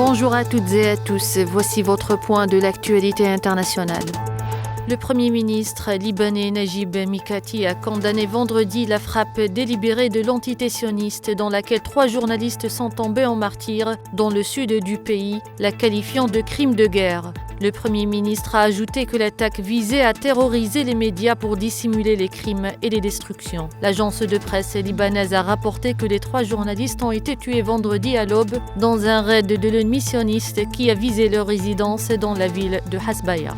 Bonjour à toutes et à tous, voici votre point de l'actualité internationale. Le Premier ministre libanais Najib Mikati a condamné vendredi la frappe délibérée de l'entité sioniste dans laquelle 3 journalistes sont tombés en martyrs dans le sud du pays, la qualifiant de crime de guerre. Le Premier ministre a ajouté que l'attaque visait à terroriser les médias pour dissimuler les crimes et les destructions. L'agence de presse libanaise a rapporté que les 3 journalistes ont été tués vendredi à l'aube dans un raid de l'ennemi sioniste qui a visé leur résidence dans la ville de Hasbaya.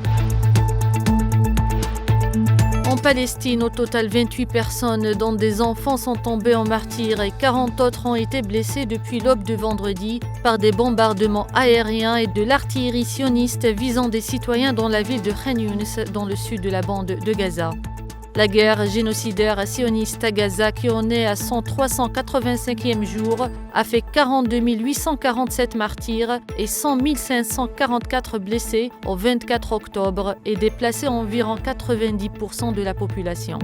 En Palestine, au total 28 personnes, dont des enfants, sont tombées en martyrs et 40 autres ont été blessés depuis l'aube de vendredi par des bombardements aériens et de l'artillerie sioniste visant des citoyens dans la ville de Khan Younis, dans le sud de la bande de Gaza. La guerre génocidaire sioniste à Gaza, qui en est à son 385e jour, a fait 42 847 martyrs et 100 544 blessés au 24 octobre et déplacé environ 90% de la population.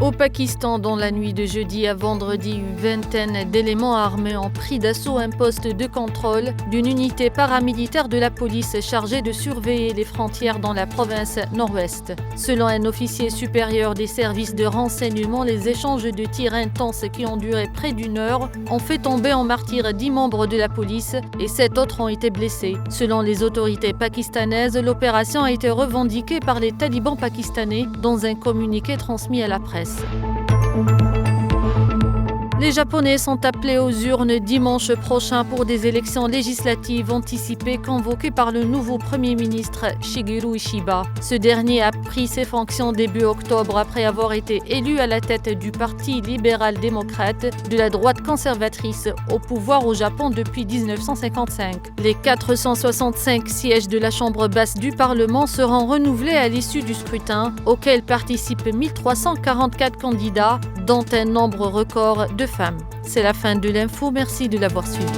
Au Pakistan, dans la nuit de jeudi à vendredi, une vingtaine d'éléments armés ont pris d'assaut un poste de contrôle d'une unité paramilitaire de la police chargée de surveiller les frontières dans la province nord-ouest. Selon un officier supérieur des services de renseignement, les échanges de tirs intenses qui ont duré près d'1 heure ont fait tomber en martyrs 10 membres de la police et 7 autres ont été blessés. Selon les autorités pakistanaises, l'opération a été revendiquée par les talibans pakistanais dans un communiqué transmis à la presse. Les Japonais sont appelés aux urnes dimanche prochain pour des élections législatives anticipées convoquées par le nouveau Premier ministre Shigeru Ishiba. Ce dernier a pris ses fonctions début octobre après avoir été élu à la tête du Parti libéral-démocrate de la droite conservatrice au pouvoir au Japon depuis 1955. Les 465 sièges de la Chambre basse du Parlement seront renouvelés à l'issue du scrutin, auquel participent 1344 candidats, dont un nombre record de femmes. C'est la fin de l'info, merci de l'avoir suivi.